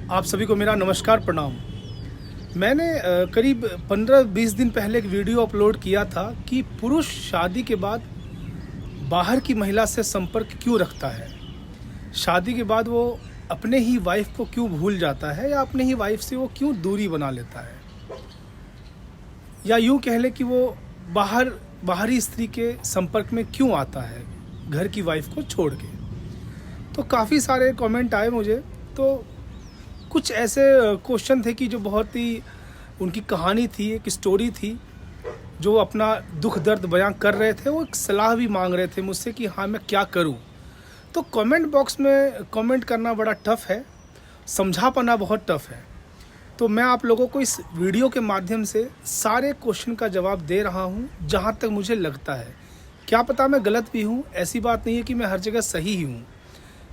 आप सभी को मेरा नमस्कार प्रणाम। मैंने करीब 15-20 दिन पहले एक वीडियो अपलोड किया था कि पुरुष शादी के बाद बाहर की महिला से संपर्क क्यों रखता है। शादी के बाद वो अपने ही वाइफ को क्यों भूल जाता है या अपने ही वाइफ से वो क्यों दूरी बना लेता है, या यूँ कह ले कि वो बाहरी स्त्री के संपर्क में क्यों आता है घर की वाइफ को छोड़ के। तो काफ़ी सारे कमेंट आए मुझे। तो कुछ ऐसे क्वेश्चन थे कि जो बहुत ही उनकी कहानी थी, एक स्टोरी थी, जो अपना दुख दर्द बयां कर रहे थे। वो एक सलाह भी मांग रहे थे मुझसे कि हाँ मैं क्या करूं। तो कमेंट बॉक्स में कमेंट करना बड़ा टफ़ है, समझा पाना बहुत टफ़ है। तो मैं आप लोगों को इस वीडियो के माध्यम से सारे क्वेश्चन का जवाब दे रहा हूं जहां तक मुझे लगता है। क्या पता मैं गलत भी हूं, ऐसी बात नहीं है कि मैं हर जगह सही ही हूं।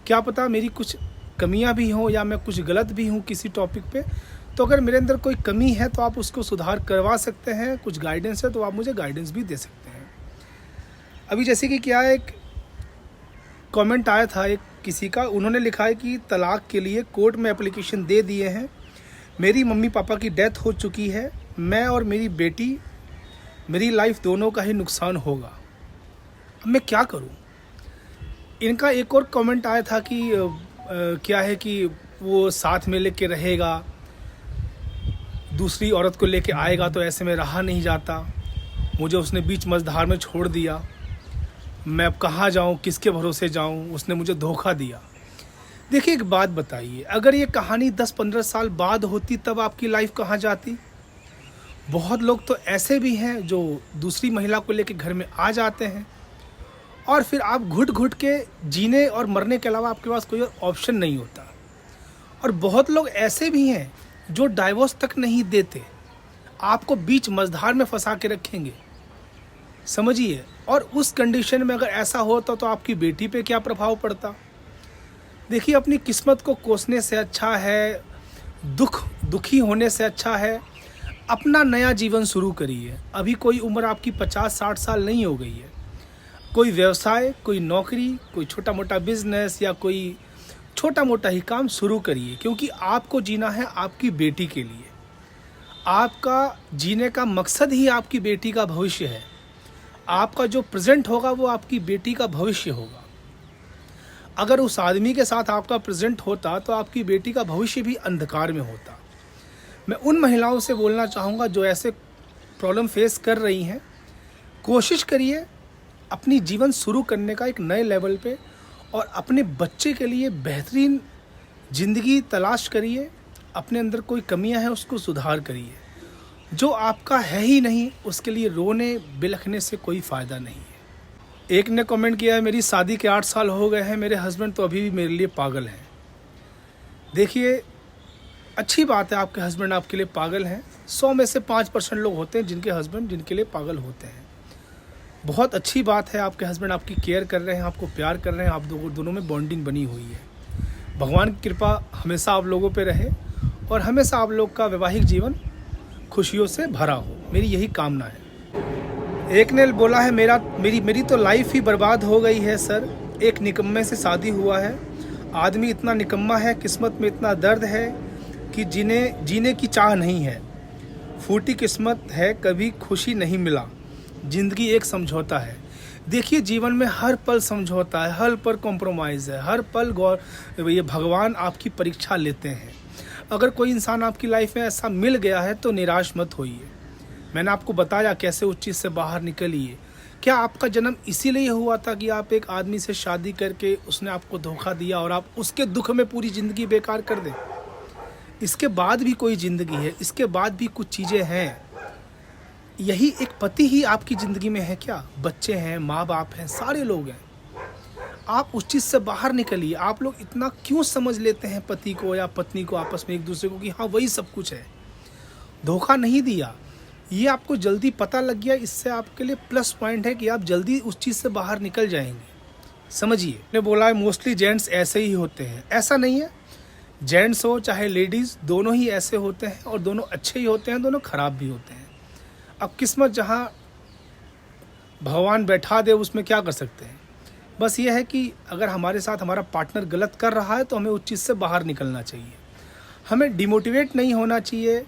क्या पता मेरी कुछ कमियां भी हों या मैं कुछ गलत भी हूं किसी टॉपिक पे। तो अगर मेरे अंदर कोई कमी है तो आप उसको सुधार करवा सकते हैं, कुछ गाइडेंस है तो आप मुझे गाइडेंस भी दे सकते हैं। अभी जैसे कि क्या है, एक कमेंट आया था एक किसी का, उन्होंने लिखा है कि तलाक के लिए कोर्ट में एप्लीकेशन दे दिए हैं, मेरी मम्मी पापा की डेथ हो चुकी है, मैं और मेरी बेटी, मेरी लाइफ दोनों का ही नुकसान होगा, अब मैं क्या करूं। इनका एक और कमेंट आया था कि क्या है कि वो साथ में लेके रहेगा, दूसरी औरत को लेके आएगा तो ऐसे में रहा नहीं जाता, मुझे उसने बीच मझधार में छोड़ दिया, मैं अब कहाँ जाऊँ, किसके भरोसे जाऊँ, उसने मुझे धोखा दिया। देखिए एक बात बताइए, अगर ये कहानी 10-15 साल बाद होती तब आपकी लाइफ कहाँ जाती। बहुत लोग तो ऐसे भी हैं जो दूसरी महिला को लेके घर में आ जाते हैं और फिर आप घुट घुट के जीने और मरने के अलावा आपके पास कोई और ऑप्शन नहीं होता। और बहुत लोग ऐसे भी हैं जो डाइवोर्स तक नहीं देते, आपको बीच मझधार में फंसा के रखेंगे, समझिए। और उस कंडीशन में अगर ऐसा होता तो आपकी बेटी पे क्या प्रभाव पड़ता। देखिए अपनी किस्मत को कोसने से अच्छा है, दुखी होने से अच्छा है अपना नया जीवन शुरू करिए। अभी कोई उम्र आपकी 50-60 साल नहीं हो गई है। कोई व्यवसाय, कोई नौकरी, कोई छोटा मोटा बिजनेस या कोई छोटा मोटा ही काम शुरू करिए, क्योंकि आपको जीना है आपकी बेटी के लिए। आपका जीने का मकसद ही आपकी बेटी का भविष्य है। आपका जो प्रेजेंट होगा वो आपकी बेटी का भविष्य होगा। अगर उस आदमी के साथ आपका प्रेजेंट होता तो आपकी बेटी का भविष्य भी अंधकार में होता। मैं उन महिलाओं से बोलना चाहूँगा जो ऐसे प्रॉब्लम फेस कर रही हैं, कोशिश करिए अपनी जीवन शुरू करने का एक नए लेवल पे, और अपने बच्चे के लिए बेहतरीन ज़िंदगी तलाश करिए। अपने अंदर कोई कमियां हैं उसको सुधार करिए। जो आपका है ही नहीं उसके लिए रोने बिलखने से कोई फ़ायदा नहीं है। एक ने कमेंट किया है, मेरी शादी के 8 साल हो गए हैं, मेरे हस्बैंड तो अभी भी मेरे लिए पागल हैं। देखिए अच्छी बात है आपके हस्बैंड आपके लिए पागल हैं। 100 में से 5% लोग होते हैं जिनके हस्बैंड जिनके लिए पागल होते हैं। बहुत अच्छी बात है आपके हस्बैंड आपकी केयर कर रहे हैं, आपको प्यार कर रहे हैं, आप दोनों में बॉन्डिंग बनी हुई है। भगवान की कृपा हमेशा आप लोगों पे रहे और हमेशा आप लोग का वैवाहिक जीवन खुशियों से भरा हो, मेरी यही कामना है। एक ने बोला है, मेरी तो लाइफ ही बर्बाद हो गई है सर, एक निकम्मे से शादी हुआ है, आदमी इतना निकम्मा है, किस्मत में इतना दर्द है कि जीने की चाह नहीं है, फूटी किस्मत है, कभी खुशी नहीं मिला, ज़िंदगी एक समझौता है। देखिए जीवन में हर पल समझौता है, हर पल कॉम्प्रोमाइज़ है, हर पल ये भगवान आपकी परीक्षा लेते हैं। अगर कोई इंसान आपकी लाइफ में ऐसा मिल गया है तो निराश मत होइए। मैंने आपको बताया कैसे उस चीज़ से बाहर निकलिए। क्या आपका जन्म इसीलिए हुआ था कि आप एक आदमी से शादी करके उसने आपको धोखा दिया और आप उसके दुख में पूरी ज़िंदगी बेकार कर दें। इसके बाद भी कोई ज़िंदगी है, इसके बाद भी कुछ चीज़ें हैं। यही एक पति ही आपकी ज़िंदगी में है क्या? बच्चे हैं, माँ बाप हैं, सारे लोग हैं। आप उस चीज़ से बाहर निकलिए। आप लोग इतना क्यों समझ लेते हैं पति को या पत्नी को आपस में एक दूसरे को कि हाँ वही सब कुछ है। धोखा नहीं दिया, ये आपको जल्दी पता लग गया, इससे आपके लिए प्लस पॉइंट है कि आप जल्दी उस चीज़ से बाहर निकल जाएंगे। समझिए, ने बोला है मोस्टली जेंट्स ऐसे ही होते हैं। ऐसा नहीं है, जेंट्स हो चाहे लेडीज़ दोनों ही ऐसे होते हैं और दोनों अच्छे ही होते हैं, दोनों ख़राब भी होते हैं। अब किस्मत जहाँ भगवान बैठा दे उसमें क्या कर सकते हैं। बस ये है कि अगर हमारे साथ हमारा पार्टनर गलत कर रहा है तो हमें उस चीज़ से बाहर निकलना चाहिए। हमें डिमोटिवेट नहीं होना चाहिए,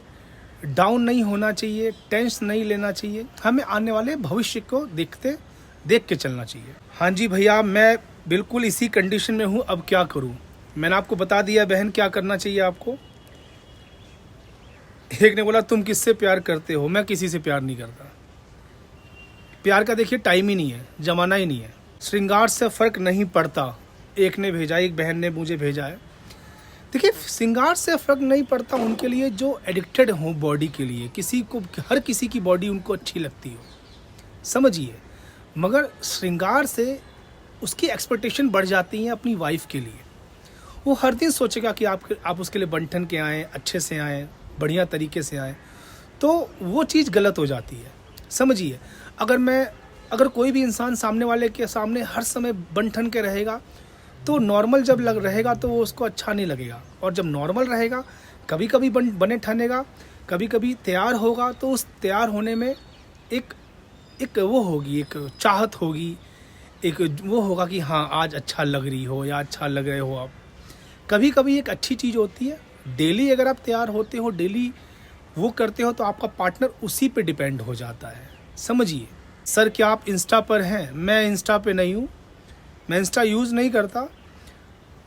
डाउन नहीं होना चाहिए, टेंशन नहीं लेना चाहिए। हमें आने वाले भविष्य को देख के चलना चाहिए। हाँ जी भैया, मैं बिल्कुल इसी कंडीशन में हूँ, अब क्या करूँ। मैंने आपको बता दिया बहन क्या करना चाहिए आपको। एक ने बोला तुम किससे प्यार करते हो? मैं किसी से प्यार नहीं करता। प्यार का देखिए टाइम ही नहीं है, ज़माना ही नहीं है। श्रृंगार से फ़र्क नहीं पड़ता, एक ने भेजा, एक बहन ने मुझे भेजा है। देखिए श्रृंगार से फ़र्क नहीं पड़ता उनके लिए जो एडिक्टेड हों बॉडी के लिए, किसी को, हर किसी की बॉडी उनको अच्छी लगती हो, समझिए। मगर श्रृंगार से उसकी एक्सपेक्टेशन बढ़ जाती है अपनी वाइफ के लिए। वो हर दिन सोचेगा कि आप उसके लिए बन-ठन के आएँ, अच्छे से आएँ, बढ़िया तरीके से आएँ, तो वो चीज़ गलत हो जाती है, समझिए। अगर कोई भी इंसान सामने वाले के सामने हर समय बन-ठन के रहेगा तो नॉर्मल जब रहेगा तो वो उसको अच्छा नहीं लगेगा। और जब नॉर्मल रहेगा, कभी कभी बने ठनेगा, कभी कभी तैयार होगा, तो उस तैयार होने में एक वो होगी, एक चाहत होगी, एक वो होगा कि हाँ आज अच्छा लग रही हो या अच्छा लग रहे हो आप। कभी कभी एक अच्छी चीज़ होती है, डेली अगर आप तैयार होते हो, डेली वो करते हो, तो आपका पार्टनर उसी पे डिपेंड हो जाता है, समझिए। सर क्या आप इंस्टा पर हैं? मैं इंस्टा पे नहीं हूँ, मैं इंस्टा यूज़ नहीं करता।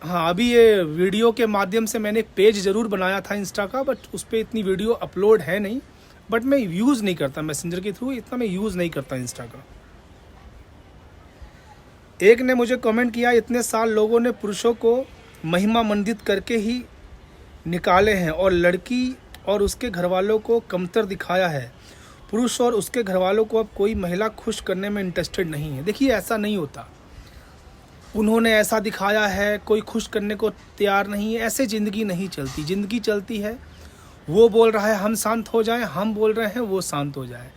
हाँ, अभी ये वीडियो के माध्यम से मैंने एक पेज ज़रूर बनाया था इंस्टा का, बट उस पर इतनी वीडियो अपलोड है नहीं। बट मैं यूज़ नहीं करता, मैसेंजर के थ्रू इतना मैं यूज़ नहीं करता इंस्टा का। एक ने मुझे कमेंट किया, इतने साल लोगों ने पुरुषों को महिमा मंडित करके ही निकाले हैं और लड़की और उसके घरवालों को कमतर दिखाया है। पुरुष और उसके घरवालों को अब कोई महिला खुश करने में इंटरेस्टेड नहीं है। देखिए ऐसा नहीं होता, उन्होंने ऐसा दिखाया है, कोई खुश करने को तैयार नहीं है। ऐसे ज़िंदगी नहीं चलती। ज़िंदगी चलती है, वो बोल रहा है हम शांत हो जाएं, हम बोल रहे हैं वो शांत हो जाए।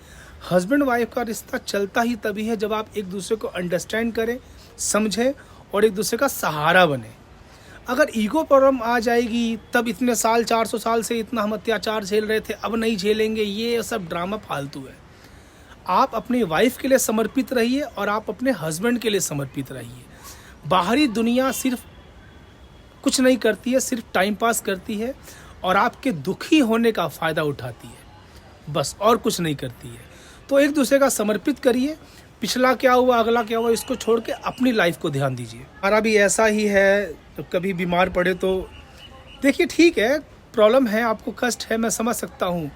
हस्बैंड वाइफ का रिश्ता चलता ही तभी है जब आप एक दूसरे को अंडरस्टैंड करें, समझें और एक दूसरे का सहारा बने। अगर ईगो प्रॉब्लम आ जाएगी, तब इतने साल, 400 साल से इतना हम अत्याचार झेल रहे थे, अब नहीं झेलेंगे, ये सब ड्रामा फालतू है। आप अपनी वाइफ के लिए समर्पित रहिए और आप अपने हस्बैंड के लिए समर्पित रहिए। बाहरी दुनिया सिर्फ कुछ नहीं करती है, सिर्फ टाइम पास करती है और आपके दुखी होने का फ़ायदा उठाती है, बस, और कुछ नहीं करती है। तो एक दूसरे का समर्पित करिए। पिछला क्या हुआ, अगला क्या हुआ, इसको छोड़ के अपनी लाइफ को ध्यान दीजिए। हमारा भी ऐसा ही है, तो कभी बीमार पड़े तो देखिए ठीक है, प्रॉब्लम है, आपको कष्ट है, मैं समझ सकता हूँ,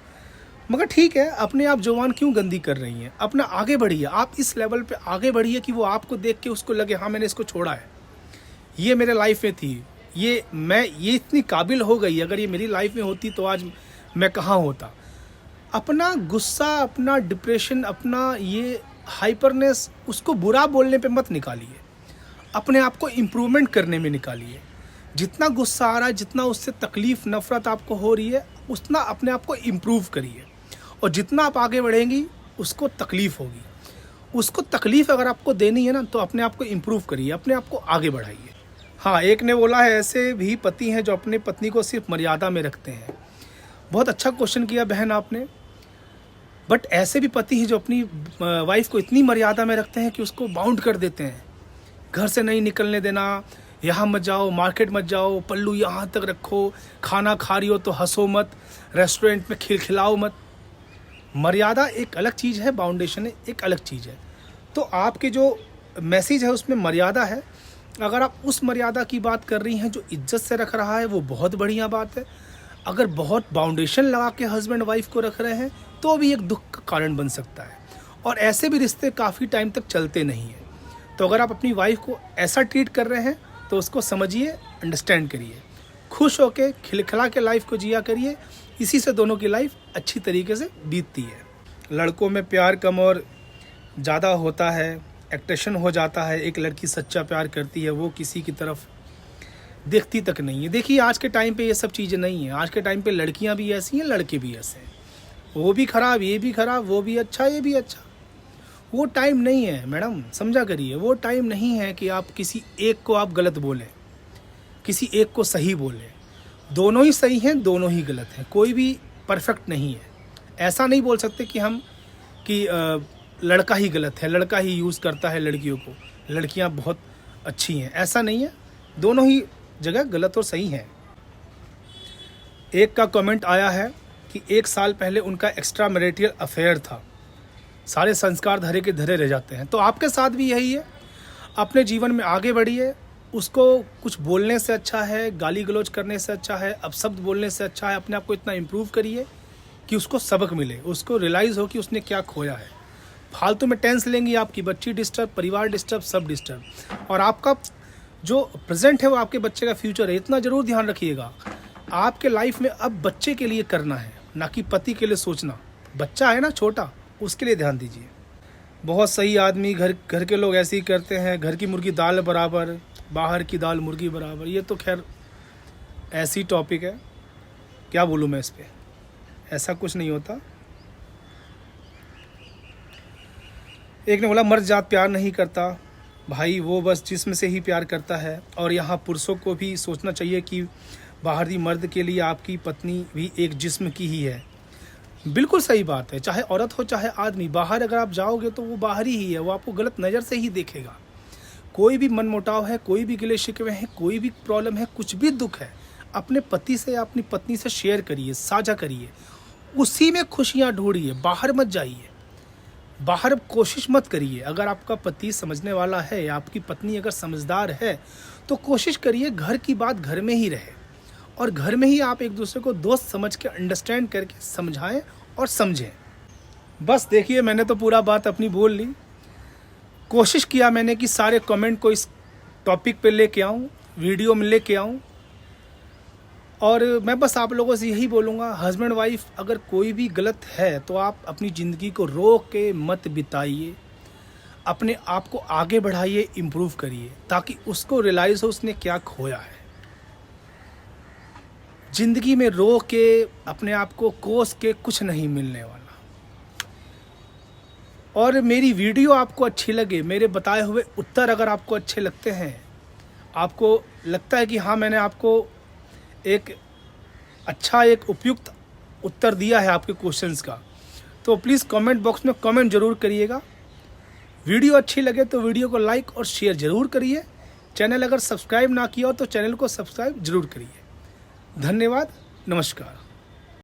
मगर ठीक है, अपने आप जुबान क्यों गंदी कर रही हैं? अपना आगे बढ़िए, आप इस लेवल पे आगे बढ़िए कि वो आपको देख के उसको लगे हाँ मैंने इसको छोड़ा है, ये मेरे लाइफ में थी, ये इतनी काबिल हो गई, अगर ये मेरी लाइफ में होती तो आज मैं कहाँ होता। अपना गुस्सा, अपना डिप्रेशन, अपना ये हाइपरनेस, उसको बुरा बोलने पे मत निकालिए, अपने आप को इम्प्रूवमेंट करने में निकालिए। जितना गुस्सा आ रहा है, जितना उससे तकलीफ़, नफ़रत आपको हो रही है, उतना अपने आप को इम्प्रूव करिए। और जितना आप आगे बढ़ेंगी उसको तकलीफ़ होगी। उसको तकलीफ़ अगर आपको देनी है ना, तो अपने आप को इम्प्रूव करिए, अपने आप को आगे बढ़ाइए। हाँ, एक ने बोला है ऐसे भी पति हैं जो अपने पत्नी को सिर्फ मर्यादा में रखते हैं। बहुत अच्छा क्वेश्चन किया बहन आपने। बट ऐसे भी पति हैं जो अपनी वाइफ को इतनी मर्यादा में रखते हैं कि उसको बाउंड कर देते हैं। घर से नहीं निकलने देना, यहाँ मत जाओ, मार्केट मत जाओ, पल्लू यहाँ तक रखो, खाना खा रही हो तो हंसो मत, रेस्टोरेंट में खिलखिलाओ मत। मर्यादा एक अलग चीज़ है, बाउंडेशन एक अलग चीज़ है। तो आपके जो मैसेज है उसमें मर्यादा है। अगर आप उस मर्यादा की बात कर रही हैं जो इज्जत से रख रहा है, वो बहुत बढ़िया बात है। अगर बहुत बाउंडेशन लगा के हस्बैंड वाइफ को रख रहे हैं तो भी एक दुख का कारण बन सकता है, और ऐसे भी रिश्ते काफ़ी टाइम तक चलते नहीं हैं। तो अगर आप अपनी वाइफ को ऐसा ट्रीट कर रहे हैं तो उसको समझिए, अंडरस्टैंड करिए, खुश होके खिलखिला के लाइफ को जिया करिए। इसी से दोनों की लाइफ अच्छी तरीके से बीतती है। लड़कों में प्यार कम और ज़्यादा होता है, एक्टेशन हो जाता है। एक लड़की सच्चा प्यार करती है, वो किसी की तरफ देखती तक नहीं है। देखिए आज के टाइम पे ये सब चीज़ें नहीं है। आज के टाइम पे लड़कियां भी ऐसी हैं, लड़के भी ऐसे हैं। वो भी ख़राब, ये भी ख़राब, वो भी अच्छा, ये भी अच्छा। वो टाइम नहीं है मैडम, समझा करिए। वो टाइम नहीं है कि आप किसी एक को आप गलत बोलें, किसी एक को सही बोलें। दोनों ही सही हैं, दोनों ही गलत हैं, कोई भी परफेक्ट नहीं है। ऐसा नहीं बोल सकते कि लड़का ही गलत है, लड़का ही यूज़ करता है लड़कियों को, लड़कियां बहुत अच्छी हैं, ऐसा नहीं है। दोनों ही जगह गलत और सही हैं। एक का कमेंट आया है कि 1 साल पहले उनका एक्स्ट्रा मैरिटल अफेयर था, सारे संस्कार धरे के धरे रह जाते हैं। तो आपके साथ भी यही है, अपने जीवन में आगे बढ़िए। उसको कुछ बोलने से अच्छा है, गाली गलौज करने से अच्छा है, अपशब्द बोलने से अच्छा है, अपने आप को इतना इम्प्रूव करिए कि उसको सबक मिले, उसको रियलाइज़ हो कि उसने क्या खोया है। फालतू में टेंस लेंगी, आपकी बच्ची डिस्टर्ब, परिवार डिस्टर्ब, सब डिस्टर्ब, और आपका जो प्रेजेंट है वो आपके बच्चे का फ्यूचर है। इतना ज़रूर ध्यान रखिएगा, आपके लाइफ में अब बच्चे के लिए करना है, ना कि पति के लिए सोचना। बच्चा है ना छोटा, उसके लिए ध्यान दीजिए। बहुत सही आदमी, घर के लोग ऐसे ही करते हैं, घर की मुर्गी दाल बराबर, बाहर की दाल मुर्गी बराबर। ये तो खैर ऐसी टॉपिक है, क्या बोलूँ मैं इस पर, ऐसा कुछ नहीं होता। एक ने बोला मर्द जात प्यार नहीं करता, भाई वो बस जिस्म से ही प्यार करता है। और यहाँ पुरुषों को भी सोचना चाहिए कि बाहरी मर्द के लिए आपकी पत्नी भी एक जिस्म की ही है। बिल्कुल सही बात है, चाहे औरत हो चाहे आदमी, बाहर अगर आप जाओगे तो वो बाहरी ही है, वो आपको गलत नज़र से ही देखेगा। कोई भी मनमुटाव है, कोई भी गिले शिकवे हैं, कोई भी प्रॉब्लम है, कुछ भी दुख है, अपने पति से या अपनी पत्नी से शेयर करिए, साझा करिए, उसी में खुशियाँ ढूंढिए। बाहर मत जाइए, बाहर कोशिश मत करिए। अगर आपका पति समझने वाला है या आपकी पत्नी अगर समझदार है तो कोशिश करिए घर की बात घर में ही रहे, और घर में ही आप एक दूसरे को दोस्त समझ के अंडरस्टैंड करके समझाएं और समझें। बस देखिए, मैंने तो पूरा बात अपनी बोल ली। कोशिश किया मैंने कि सारे कमेंट को इस टॉपिक पे लेके आऊँ, वीडियो में लेके आऊँ। और मैं बस आप लोगों से यही बोलूँगा, हस्बैंड वाइफ अगर कोई भी गलत है तो आप अपनी ज़िंदगी को रोक के मत बिताइए, अपने आप को आगे बढ़ाइए, इम्प्रूव करिए, ताकि उसको रियलाइज़ हो उसने क्या खोया है। ज़िंदगी में रो के अपने आप को कोस के कुछ नहीं मिलने वाला। और मेरी वीडियो आपको अच्छी लगे, मेरे बताए हुए उत्तर अगर आपको अच्छे लगते हैं, आपको लगता है कि हाँ मैंने आपको एक अच्छा एक उपयुक्त उत्तर दिया है आपके क्वेश्चंस का, तो प्लीज़ कमेंट बॉक्स में कमेंट ज़रूर करिएगा। वीडियो अच्छी लगे तो वीडियो को लाइक और शेयर ज़रूर करिए। चैनल अगर सब्सक्राइब ना किया हो तो चैनल को सब्सक्राइब ज़रूर करिए। धन्यवाद, नमस्कार।